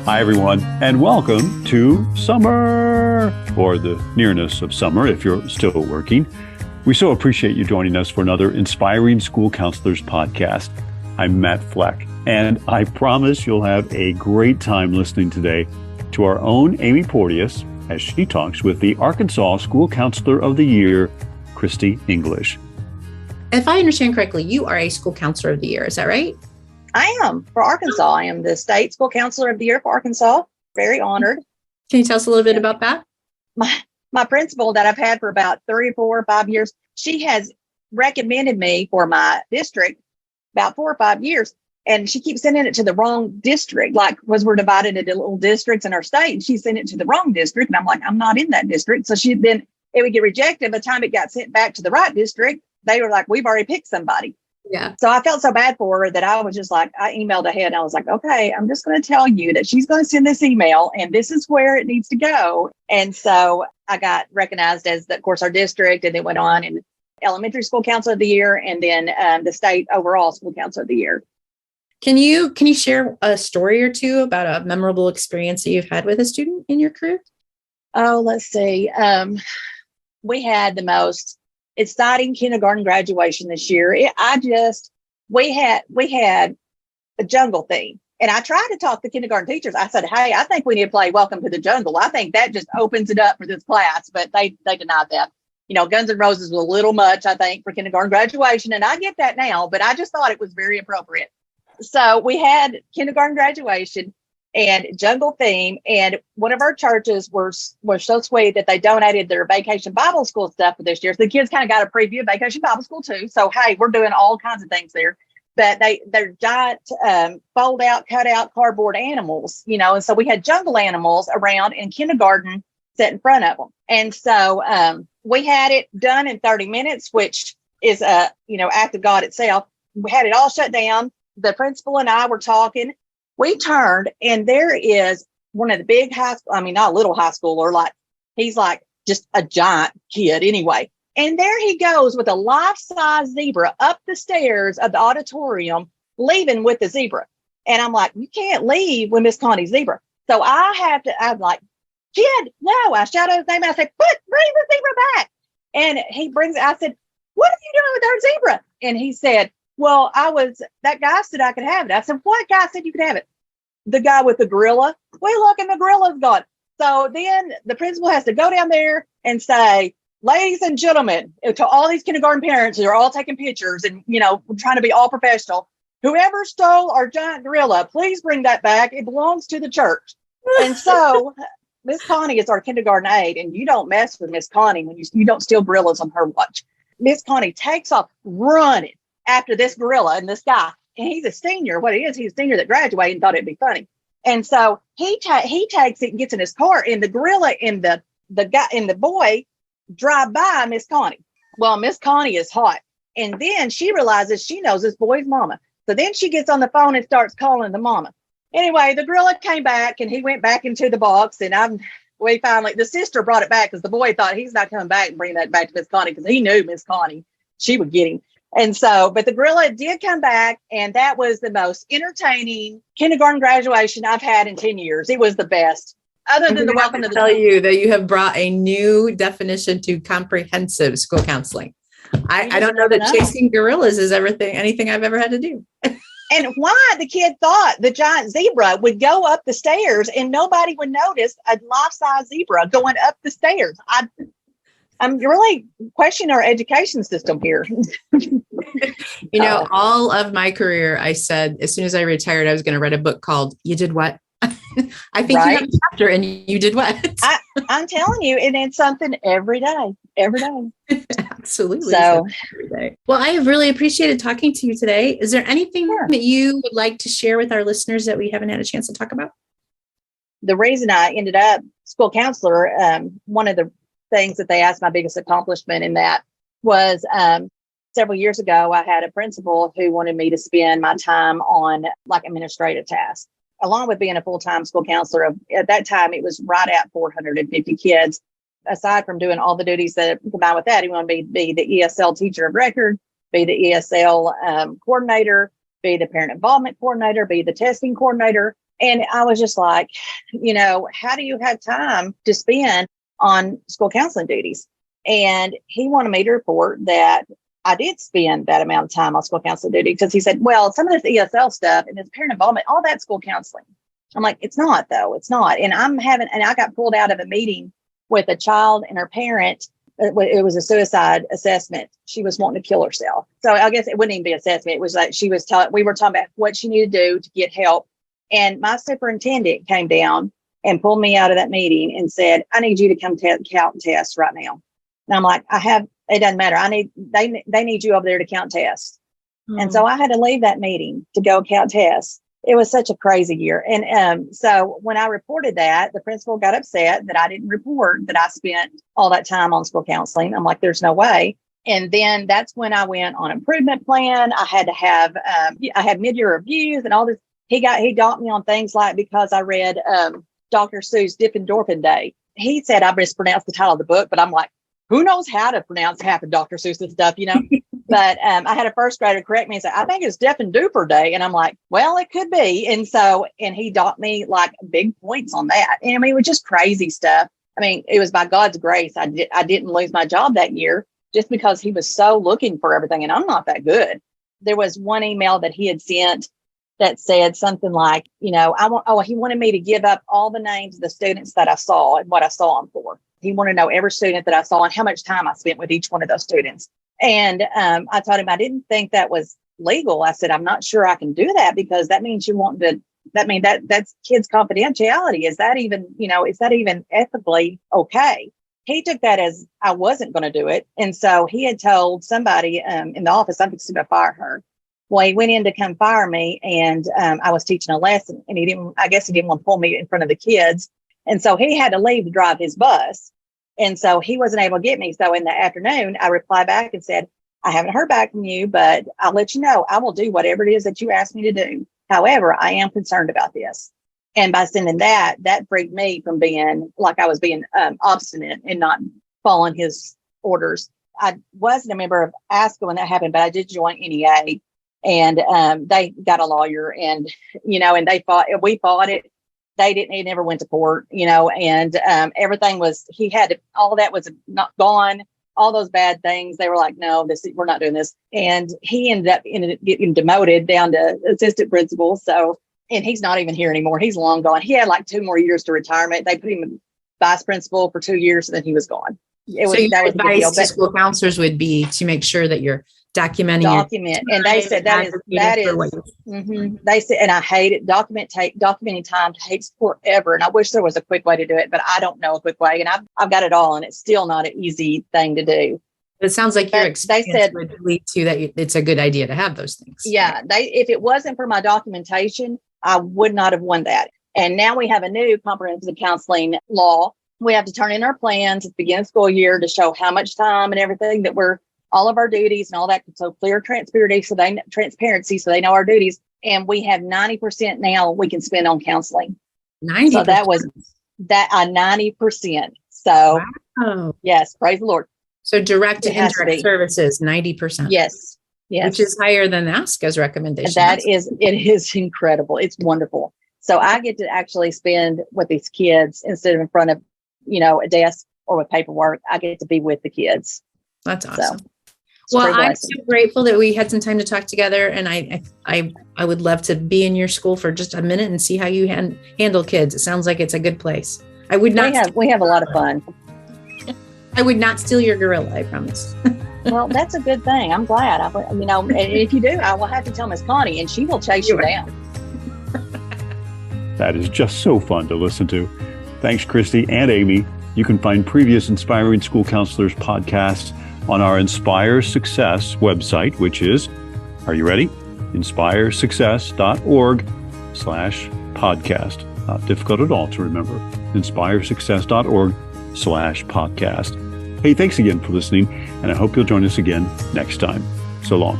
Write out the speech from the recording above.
Hi, everyone, and welcome to summer, or the nearness of summer if you're still working. We so appreciate you joining us for another Inspiring School Counselors podcast. I'm Matt Fleck, and I promise you'll have a great time listening today to our own Amy Porteous as she talks with the Arkansas School Counselor of the Year, Christy English. If I understand correctly, you are a School Counselor of the Year. Is that right? I am for Arkansas. I am the State School Counselor of the Year for Arkansas. Very honored. Can you tell us a little bit about that? My principal that I've had for about 3 or 4 or 5 years, she has recommended me for my district about 4 or 5 years. And she keeps sending it to the wrong district, like because we're divided into little districts in our state. And she sent it to the wrong district. And I'm like, I'm not in that district. So it would get rejected. By the time it got sent back to the right district, they were like, we've already picked somebody. Yeah. So I felt so bad for her that I was just like, I emailed ahead and I was like, okay, I'm just going to tell you that she's going to send this email and this is where it needs to go. And so I got recognized as, of course, our district, and then went on in Elementary School Counselor of the Year, and then the State Overall School Counselor of the Year. Can you share a story or two about a memorable experience that you've had with a student in your career? Oh, let's see. We had the most exciting kindergarten graduation this year. We had a jungle theme. And I tried to talk to kindergarten teachers. I said, hey, I think we need to play Welcome to the Jungle. I think that just opens it up for this class. But they denied that. You know, Guns N' Roses was a little much, I think, for kindergarten graduation. And I get that now, but I just thought it was very appropriate. So we had kindergarten graduation and jungle theme. And one of our churches were so sweet that they donated their Vacation Bible School stuff for this year. So the kids kind of got a preview of Vacation Bible School too. So, hey, we're doing all kinds of things there. But they're giant fold out, cut out cardboard animals, you know. And so we had jungle animals around in kindergarten set in front of them. And so we had it done in 30 minutes, which is act of God itself. We had it all shut down. The principal and I were talking. We turned, and there is one of the big not a little high schooler, he's like just a giant kid anyway. And there he goes with a life-size zebra up the stairs of the auditorium, leaving with the zebra. And I'm like, you can't leave with Miss Connie's zebra. So I'm like, kid, no. I shout out his name. I said, bring the zebra back. And he brings it. I said, what are you doing with our zebra? And he said, well, that guy said I could have it. I said, what guy said you could have it? The guy with the gorilla. We look and the gorilla's gone. So then the principal has to go down there and say, ladies and gentlemen, to all these kindergarten parents who are all taking pictures and, trying to be all professional, whoever stole our giant gorilla, please bring that back. It belongs to the church. And so Miss Connie is our kindergarten aide, and you don't mess with Miss Connie when you don't steal gorillas on her watch. Miss Connie takes off running after this gorilla and this guy. And he's a senior. What he is, he's a senior that graduated and thought it'd be funny. And so he takes it and gets in his car, and the gorilla and the guy and the boy drive by Miss Connie. Well, Miss Connie is hot. And then she realizes she knows this boy's mama. So then she gets on the phone and starts calling the mama. Anyway, the gorilla came back and he went back into the box, and the sister brought it back because the boy thought he's not coming back and bring that back to Miss Connie because he knew Miss Connie, she would get him. And so, but the gorilla did come back, and that was the most entertaining kindergarten graduation I've had in 10 years. It was the best. Other than the welcome to the tell you that you have brought a new definition to comprehensive school counseling. I don't know that chasing gorillas is anything I've ever had to do. And why the kid thought the giant zebra would go up the stairs and nobody would notice a life-size zebra going up the stairs. I'm really questioning our education system here. All of my career, I said, as soon as I retired, I was going to write a book called You Did What? I think you have a chapter and you did what? I'm telling you, and it's something every day. Absolutely. So, every day. Well, I have really appreciated talking to you today. Is there anything that you would like to share with our listeners that we haven't had a chance to talk about? The reason I ended up school counselor, one of the things that they asked my biggest accomplishment in that was several years ago, I had a principal who wanted me to spend my time on administrative tasks, along with being a full-time school counselor. At that time, it was right at 450 kids. Aside from doing all the duties that combine with that, he wanted me to be the ESL teacher of record, be the ESL coordinator, be the parent involvement coordinator, be the testing coordinator. And I was just like, how do you have time to spend on school counseling duties? And he wanted me to report that I did spend that amount of time on school counseling duty, because he said, well, some of this ESL stuff and this parent involvement, all that's school counseling. I'm like, it's not, though. It's not. And I got pulled out of a meeting with a child and her parent. It was a suicide assessment. She was wanting to kill herself. So I guess it wouldn't even be assessment. It was like we were talking about what she needed to do to get help. And my superintendent came down and pulled me out of that meeting and said, I need you to come count tests right now. And I'm like, it doesn't matter. They need you over there to count tests. Mm-hmm. And so I had to leave that meeting to go count tests. It was such a crazy year. And so when I reported that, the principal got upset that I didn't report that I spent all that time on school counseling. I'm like, there's no way. And then that's when I went on improvement plan. I had to have, I had mid-year reviews and all this. He docked me on things like, because I read Dr. Seuss' Dippin' Dorpin' Day. He said I mispronounced the title of the book, but I'm like, who knows how to pronounce half of Dr. Seuss's stuff, But I had a first grader correct me and say, I think it's Deaf and Duper Day. And I'm like, well, it could be. And he docked me like big points on that. And I mean, it was just crazy stuff. I mean, it was by God's grace. I didn't lose my job that year just because he was so looking for everything. And I'm not that good. There was one email that he had sent that said something like, he wanted me to give up all the names of the students that I saw and what I saw them for. He wanted to know every student that I saw and how much time I spent with each one of those students. And I told him I didn't think that was legal. I said, I'm not sure I can do that, because that means that's kids' confidentiality. Is that even ethically okay? He took that as I wasn't going to do it. And so he had told somebody in the office, I'm fixing to fire her. Well, he went in to come fire me, and I was teaching a lesson, and I guess he didn't want to pull me in front of the kids. And so he had to leave to drive his bus. And so he wasn't able to get me. So in the afternoon, I replied back and said, I haven't heard back from you, but I'll let you know. I will do whatever it is that you asked me to do. However, I am concerned about this. And by sending that freed me from being like I was being obstinate and not following his orders. I wasn't a member of ASCOY when that happened, but I did join NEA. And they got a lawyer, and they fought. We fought it. It never went to court, and everything was. All that was not gone. All those bad things. They were like, no, we're not doing this. And he ended up getting demoted down to assistant principal. So, and he's not even here anymore. He's long gone. He had like 2 more years to retirement. They put him in vice principal for 2 years, and then he was gone. Your advice to school counselors would be to make sure that you're document. And they said that is mm-hmm. They said, and I hate it. Documenting time takes forever. And I wish there was a quick way to do it, but I don't know a quick way. And I've got it all, and it's still not an easy thing to do. It sounds like your experience would lead to that. It's a good idea to have those things. Yeah. If it wasn't for my documentation, I would not have won that. And now we have a new comprehensive counseling law. We have to turn in our plans at the beginning of the school year to show how much time and everything that all of our duties and all that. So clear transparency, so they know our duties. And we have 90% now we can spend on counseling. 90%. So that was 90%. So yes, praise the Lord. So direct to indirect services, 90%. Yes. Which is higher than ASCO's recommendation. It is incredible. It's wonderful. So I get to actually spend with these kids instead of in front of, a desk or with paperwork. I get to be with the kids. That's awesome. Well, I'm so grateful that we had some time to talk together, and I would love to be in your school for just a minute and see how you handle kids. It sounds like it's a good place. I would not. We have a lot of fun. I would not steal your gorilla, I promise. Well, that's a good thing. I'm glad. If you do, I will have to tell Miss Connie, and she will chase you down. That is just so fun to listen to. Thanks, Christy and Amy. You can find previous Inspiring School Counselors podcasts on our Inspire Success website, which is, are you ready? inspiresuccess.org/podcast. Not difficult at all to remember. inspiresuccess.org/podcast. Hey, thanks again for listening, and I hope you'll join us again next time. So long.